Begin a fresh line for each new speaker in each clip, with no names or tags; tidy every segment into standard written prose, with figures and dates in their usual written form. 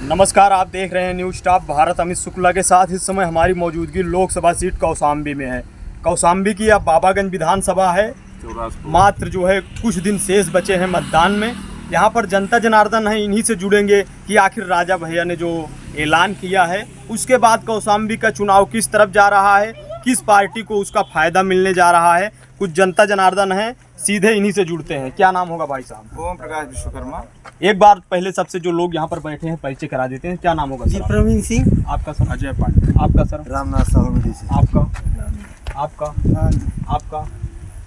नमस्कार, आप देख रहे हैं न्यूज स्टाफ भारत। अमित शुक्ला के साथ इस समय हमारी मौजूदगी लोकसभा सीट कौशाम्बी में है। कौशाम्बी की अब बाबागंज विधानसभा है। मात्र जो है कुछ दिन शेष बचे हैं मतदान में। यहाँ पर जनता जनार्दन है, इन्हीं से जुड़ेंगे कि आखिर राजा भैया ने जो ऐलान किया है उसके बाद कौशाम्बी का चुनाव किस तरफ जा रहा है, किस पार्टी को उसका फ़ायदा मिलने जा रहा है। कुछ जनता जनार्दन है, सीधे इन्हीं से जुड़ते हैं। क्या नाम होगा भाई साहब?
ओम प्रकाश विश्वकर्मा।
एक बार पहले सबसे जो लोग यहाँ पर बैठे हैं परिचय करा देते हैं। क्या नाम होगा?
जी प्रवीण सिंह।
आपका सर?
अजय पांडे।
आपका सर?
रामनाथ साहू।
आपका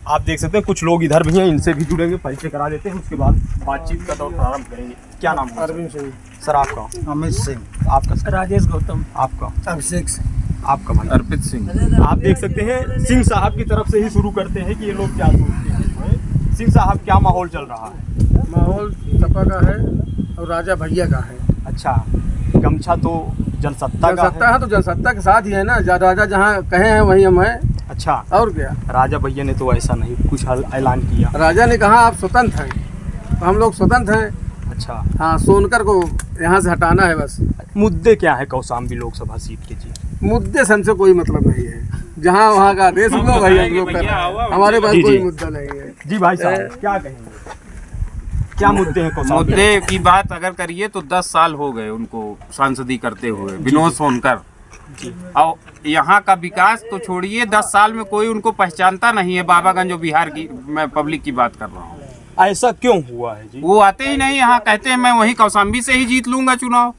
आप देख सकते हैं कुछ लोग इधर भी हैं, इनसे भी जुड़ेंगे, परिचय करा देते हैं, उसके बाद बातचीत का दौर प्रारंभ करेंगे। क्या नाम है?
अरविंद सिंह।
सर आपका?
अमित सिंह।
आपका सर?
राजेश गौतम।
आपका?
अभिषेक।
आपका भाई?
अर्पित सिंह।
आप देख सकते हैं सिंह साहब की तरफ से ही शुरू करते हैं कि ये लोग क्या सोचते हैं। सिंह साहब, क्या माहौल चल रहा है?
माहौल सपा का है और राजा भैया का है।
अच्छा, गमछा तो जनसत्ता का
जनसत्ता है तो जनसत्ता के साथ ही है ना। राजा जहाँ कहे हैं वहीं हम हैं।
अच्छा,
और क्या?
राजा भैया ने तो ऐसा नहीं कुछ ऐलान किया।
राजा ने कहा आप स्वतंत्र हैं, तो हम लोग स्वतंत्र हैं।
अच्छा,
हाँ, सोनकर को यहाँ से हटाना है बस।
मुद्दे क्या है कौशाम्बी लोकसभा सीट के? जी,
मुद्दे से हमसे कोई मतलब नहीं है। जहाँ वहाँ का देश हम लोग भाई हम लोग कर रहे हैं। हमारे पास
जी,
कोई
जी।
मुद्दा नहीं है।
जी भाई साहब, क्या कहेंगे? क्या मुद्दे हैं कौशाम्बी?
मुद्दे की बात अगर करिए तो 10 साल हो गए उनको सांसदी करते हुए, विनोद सोनकर। और यहाँ का विकास तो छोड़िए, 10 साल में कोई उनको पहचानता नहीं है। बाबागंज और बिहार की मैं पब्लिक की बात कर रहा हूँ।
ऐसा क्यों हुआ है जी?
वो आते ही नहीं यहाँ, कहते हैं मैं वहीं कौशाम्बी से ही जीत लूंगा चुनाव।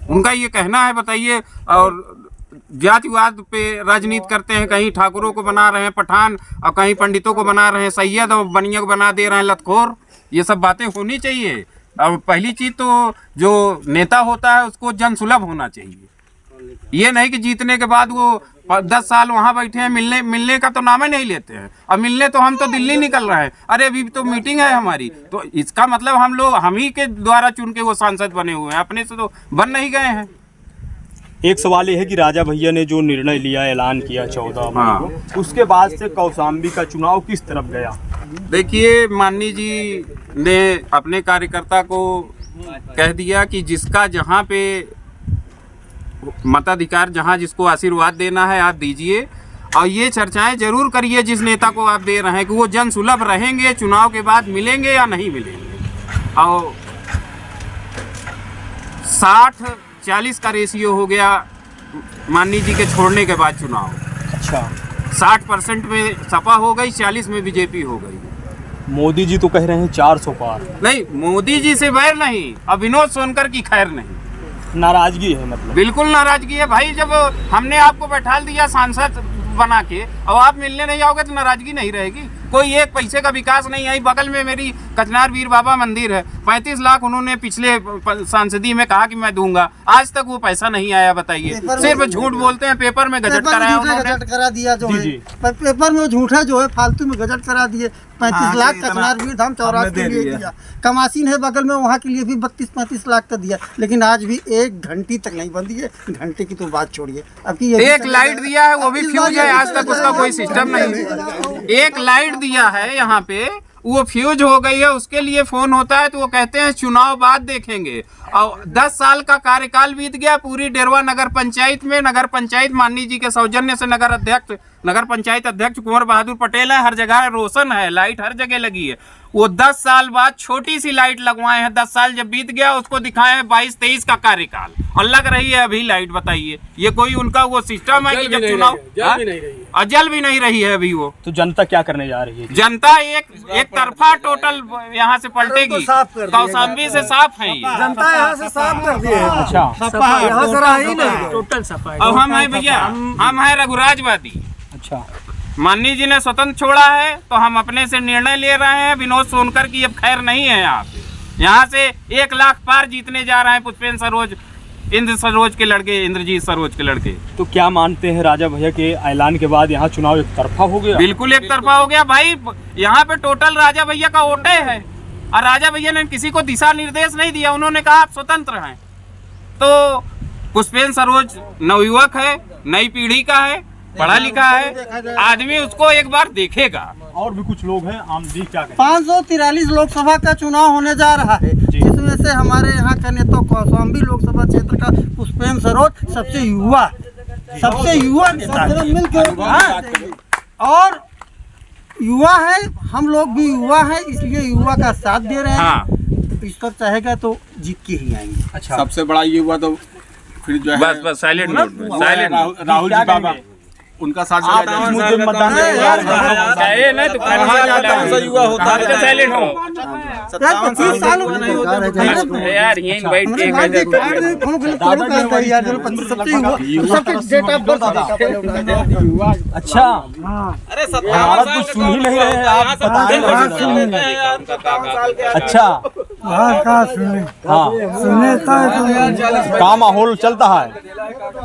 उनका ये कहना है, बताइए। और जातिवाद पे राजनीति करते हैं, कहीं ठाकुरों को बना रहे हैं पठान और कहीं पंडितों को बना रहे हैं सैयद और बनिया को बना दे रहे हैं लतखोर। ये सब बातें होनी चाहिए। और पहली चीज तो जो नेता होता है उसको जन सुलभ होना चाहिए। ये नहीं कि जीतने के बाद वो 10 साल वहाँ बैठे हैं, मिलने का तो नाम ही नहीं लेते हैं। अब मिलने तो हम तो दिल्ली निकल रहे हैं। अरे अभी तो मीटिंग है हमारी, तो इसका मतलब हम ही के द्वारा चुन के वो सांसद बने हुए हैं, अपने से तो बन नहीं गए हैं।
एक सवाल ये है कि राजा भैया ने जो निर्णय लिया, ऐलान किया 14 मई को, उसके बाद से कौशाम्बी का चुनाव किस तरफ गया?
देखिए, माननीय जी ने अपने कार्यकर्ता को कह दिया कि जिसका जहाँ पे मताधिकार, जहाँ जिसको आशीर्वाद देना है आप दीजिए। और ये चर्चाएं जरूर करिए जिस नेता को आप दे रहे हैं कि वो जन सुलभ रहेंगे, चुनाव के बाद मिलेंगे या नहीं मिलेंगे। और 60-40 का रेशियो हो गया माननीय जी के छोड़ने के बाद चुनाव।
अच्छा,
60% में सपा हो गई, 40 में बीजेपी हो गई।
मोदी जी तो कह रहे हैं 400 पार।
नहीं, मोदी जी से बैर नहीं, अब विनोद सोनकर की खैर नहीं।
नाराजगी है मतलब?
बिल्कुल नाराजगी है भाई। जब हमने आपको बैठा दिया सांसद बना के और आप मिलने नहीं आओगे तो नाराजगी नहीं रहेगी। कोई एक पैसे का विकास नहीं आई। बगल में मेरी कचनार वीर बाबा मंदिर है, 35 लाख उन्होंने पिछले सांसदी में कहा कि मैं दूंगा, आज तक वो पैसा नहीं आया। बताइए, सिर्फ झूठ बोलते हैं। पेपर में गजट कराया उन्होंने,
गजट करा दिया जो
जी,
है पेपर में झूठा जो है फालतू में गजट करा दिए। 35 लाख कचनार वीर धाम चौराहे के लिए दिया। कमासीन है बगल में, वहाँ के लिए भी 32-35 लाख का दिया। लेकिन आज भी 1 घंटी तक नहीं बंदी है। घंटे की तो बात छोड़िए, अब की
एक लाइट दिया है वो भी फ्यूज है, आज तक उसका कोई सिस्टम नहीं। एक लाइट दिया है यहाँ पे, वो फ्यूज हो गई है। उसके लिए फोन होता है तो वो कहते हैं चुनाव बाद देखेंगे। और 10 साल का कार्यकाल बीत गया। पूरी डेरवा नगर पंचायत में, नगर पंचायत माननीय जी के सौजन्य से नगर पंचायत अध्यक्ष कुंवर बहादुर पटेल है। हर जगह रोशन है, लाइट हर जगह लगी है। वो 10 साल बाद छोटी सी लाइट लगवाए हैं। 10 साल जब बीत गया उसको दिखाए हैं 22-23 का कार्यकाल और लग रही है अभी लाइट। बताइए, ये कोई उनका वो सिस्टम है कि जब चुनाव जल भी नहीं रही है अभी वो।
तो जनता क्या करने जा रही है?
जनता एक तरफा टोटल यहाँ से पलटेगी। कौशाम्बी से साफ है ये।
जनता यहाँ से साफ कर दिए।
अच्छा,
यहाँ से रहा ही नहीं, टोटल सफाई।
अब हम है भैया, हम है रघुराजवादी।
अच्छा,
माननीय जी ने स्वतंत्र छोड़ा है तो हम अपने से निर्णय ले रहे हैं। विनोद सोनकर की अब खैर नहीं है यहाँ पे। यहाँ से 1 लाख पार जीतने जा रहे हैं पुष्पेंद्र सरोज, इंद्रजीत सरोज के लड़के।
तो क्या मानते हैं राजा भैया के ऐलान के बाद यहाँ चुनाव एक तरफा हो गया?
बिल्कुल एक तरफा हो गया भाई। यहाँ पे टोटल राजा भैया का वोटे है और राजा भैया ने किसी को दिशा निर्देश नहीं दिया। उन्होंने कहा आप स्वतंत्र हैं। तो पुष्पेंद्र सरोज नवयुवक है, नई पीढ़ी का है, पढ़ा लिखा है आदमी, उसको एक बार देखेगा।
और भी कुछ लोग हैं, आम जी क्या कहें?
543 लोकसभा का चुनाव होने जा रहा है, जिसमें में से हमारे यहाँ का नेता कौशाम्बी लोकसभा क्षेत्र का पुष्पेंद्र सरोज सबसे युवा नेता है। हाँ, और युवा है, हम लोग भी युवा हैं, इसलिए युवा का साथ दे रहे हैं।
हाँ।
ईश्वर चाहेगा तो जीत के ही आएंगे।
अच्छा,
सबसे बड़ा ये हुआ तो फिर जो है
बस साइलेंट साइलेंट
राहुल जी बाबा, उनका साथ
आप इस मुद्दे में मतदान
युवा होता है, साइलेंट हो
25 साल
यार, ये इनवाइट किए
अच्छा,
अरे
भारत कुछ सुन ही नहीं रहे हैं, आप बता रहे हैं। अच्छा,
हाँ सुने
का माहौल चलता है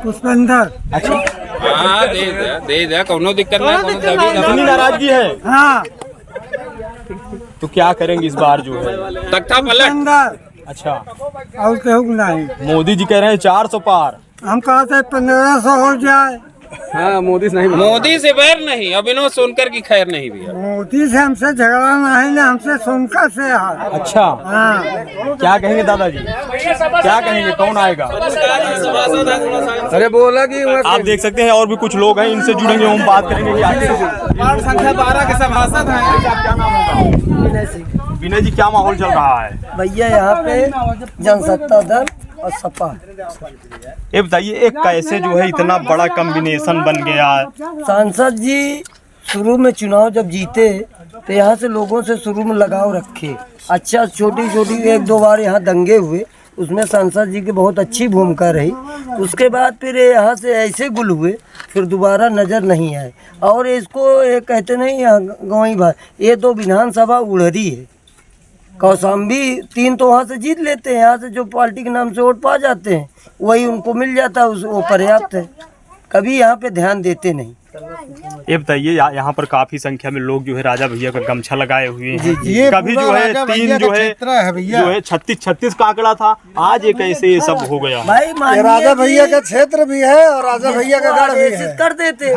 पुष्पेंद्र।
अच्छा,
हाँ, दे कोनो दिक्कत नहीं,
इतनी नाराजगी है
हाँ
तो क्या करेंगे इस बार जो है?
तख्ता पलट।
अच्छा,
और कहूँ नहीं,
मोदी जी कह रहे हैं 400 पार।
हम कहते 1500 हो जाए।
हाँ, मोदी से नहीं,
मोदी से बैर नहीं, अभिनव सोनकर की खैर नहीं भैया।
मोदी से हमसे झगड़ा नहीं ना, हमसे सोनकर से है।
अच्छा,
हाँ,
क्या कहेंगे दादाजी, क्या कहेंगे, कौन आएगा?
अरे बोला कि
आप देख सकते हैं और भी कुछ लोग हैं, इनसे जुड़ेंगे, हम बात करेंगे।
वार्ड संख्या 12 के सभासद हैं।
क्या नाम होगा? विनय जी, क्या माहौल चल रहा है?
भैया यहाँ पे जनसत्ता दल और सपा।
ये बताइए, एक कैसे जो है इतना बड़ा कॉम्बिनेशन बन गया?
सांसद जी शुरू में चुनाव जब जीते तो यहाँ से लोगों से शुरू में लगाव रखे। अच्छा, छोटी छोटी 1-2 बार यहाँ दंगे हुए, उसमें सांसद जी की बहुत अच्छी भूमिका रही। उसके बाद फिर यहाँ से ऐसे गुल हुए, फिर दोबारा नज़र नहीं आए। और इसको ये कहते नहीं गंवाई भाई, ये तो विधानसभा उड़हरी है। कौशाम्बी 3 तो वहाँ से जीत लेते हैं, यहाँ से जो पार्टी के नाम से वोट पा जाते हैं वही उनको मिल जाता है, वो पर्याप्त है। कभी यहाँ पे ध्यान देते नहीं।
ये बताइए, यहाँ पर काफी संख्या में लोग जो है राजा भैया का गमछा लगाए हुए हैं।
ये
कभी जो है 3 जो है 36 का आंकड़ा था, आज ये कैसे ये सब हो गया?
भाई मानिए
राजा भैया का क्षेत्र भी है और राजा भैया का गढ़ भी है,
कर देते,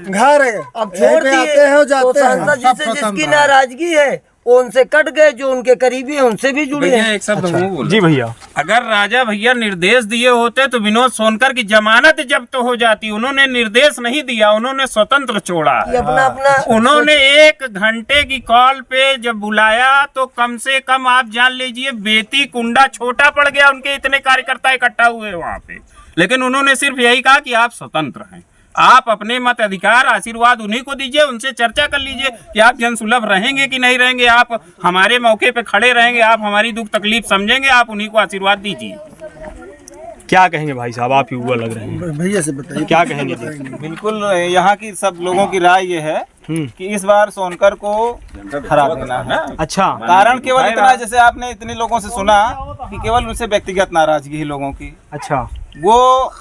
घर है।
अब छोड़ दिए
हो
तो सांसद जी से जिसकी नाराजगी है वो उनसे कट गए, जो उनके करीबी है उनसे भी जुड़े हैं।
एक शब्द वो बोलो।
जी भैया,
अगर राजा भैया निर्देश दिए होते तो विनोद सोनकर की जमानत जब्त हो जाती। उन्होंने निर्देश नहीं दिया, उन्होंने स्वतंत्र छोड़ा।
अपना अपना
उन्होंने 1 घंटे की कॉल पे जब बुलाया तो कम से कम आप जान लीजिए बेती कुंडा छोटा पड़ गया, उनके इतने कार्यकर्ता इकट्ठा हुए वहाँ पे। लेकिन उन्होंने सिर्फ यही कहा कि आप स्वतंत्र हैं, आप अपने मत अधिकार आशीर्वाद उन्हीं को दीजिए, उनसे चर्चा कर लीजिए कि आप जनसुलभ रहेंगे कि नहीं रहेंगे, आप हमारे मौके पे खड़े रहेंगे, आप हमारी दुख तकलीफ समझेंगे, आप उन्हीं को आशीर्वाद दीजिए।
क्या कहेंगे भाई साहब, आप युवा लग रहे हैं,
भैया से बताइए
क्या कहेंगे?
बिल्कुल, यहाँ की सब लोगों की राय ये है कि इस बार सोनकर को हरा देना है।
अच्छा,
कारण केवल इतना, जैसे आपने इतने लोगों से सुना कि केवल उनसे व्यक्तिगत नाराजगी ही लोगों की।
अच्छा,
वो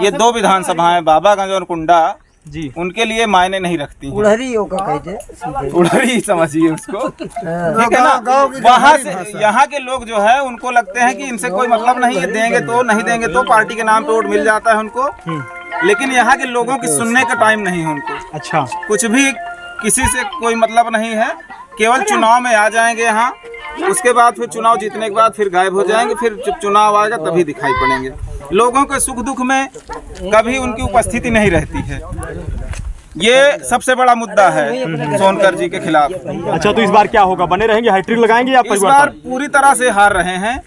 ये 2 विधानसभाएं बाबागंज और कुंडा
जी
उनके लिए मायने नहीं रखती हैं।
उड़हरी का कहते,
उड़हरी समझिए उसको, ठीक है ना। वहाँ से यहाँ के लोग जो है उनको लगते हैं कि इनसे कोई मतलब नहीं है, देंगे तो नहीं देंगे तो पार्टी के नाम पे वोट मिल जाता है उनको। लेकिन यहाँ के लोगों की सुनने का टाइम नहीं है उनको।
अच्छा,
कुछ भी किसी से कोई मतलब नहीं है, केवल चुनाव में आ जाएंगे यहाँ, उसके बाद फिर चुनाव जीतने के बाद फिर गायब हो जाएंगे, फिर जब चुनाव आएगा तभी दिखाई पड़ेंगे। लोगों के सुख दुख में कभी उनकी उपस्थिति नहीं रहती है। ये सबसे बड़ा मुद्दा है सोनकर जी के खिलाफ।
अच्छा, तो इस बार क्या होगा, बने रहेंगे, हैट्रिक लगाएंगे या
इस बार
परिवर्तन?
पूरी तरह से हार रहे हैं।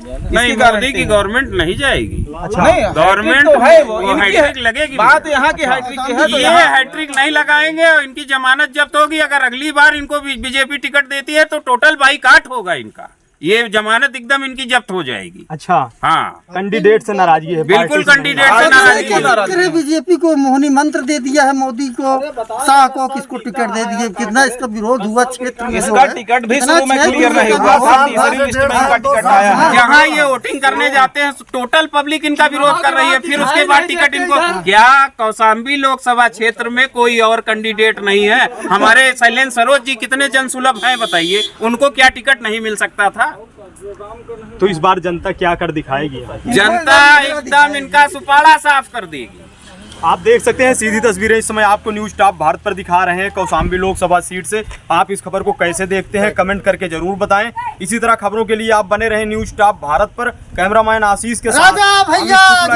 नहीं, मोदी की गवर्नमेंट नहीं जाएगी।
अच्छा,
नहीं,
गवर्नमेंट
तो है वो,
हैट्रिक लगेगी।
बात यहाँ की हैट्रिक की है, तो
ये
यहाँ
हैट्रिक नहीं लगाएंगे और इनकी जमानत जब्त होगी। अगर अगली बार इनको बीजेपी टिकट देती है तो टोटल बाईकाट होगा इनका, ये जमानत एकदम इनकी जब्त हो जाएगी।
अच्छा,
हाँ,
कैंडिडेट से नाराजगी है,
बिल्कुल
पार्टी से
कैंडिडेट से नाराजगी है।
बीजेपी को मोहनी मंत्र दे दिया है, मोदी को, शाह को किसको टिकट दे दिए, कितना इसका विरोध हुआ क्षेत्र में।
इसका टिकट भी शुरू में क्लियर नहीं हुआ था, तीसरी लिस्ट में इनका टिकट आया है।
जहाँ ये वोटिंग करने जाते हैं टोटल पब्लिक इनका विरोध कर रही है, फिर उसके बाद टिकट इनको। क्या कौशाम्बी लोकसभा क्षेत्र में कोई और कैंडिडेट नहीं है? हमारे शैलेंद्र सरोज जी कितने जनसुलभ हैं बताइए, उनको क्या टिकट नहीं मिल सकता था?
तो इस बार जनता क्या कर दिखाएगी?
जनता एकदम इनका सुपाड़ा साफ कर देगी।
आप देख सकते हैं सीधी तस्वीरें इस समय आपको न्यूज टॉप भारत पर दिखा रहे हैं कौशाम्बी लोकसभा सीट से। आप इस खबर को कैसे देखते हैं कमेंट करके जरूर बताएं। इसी तरह खबरों के लिए आप बने रहें न्यूज टॉप भारत पर। कैमरामैन आशीष के साथ
राजा भैया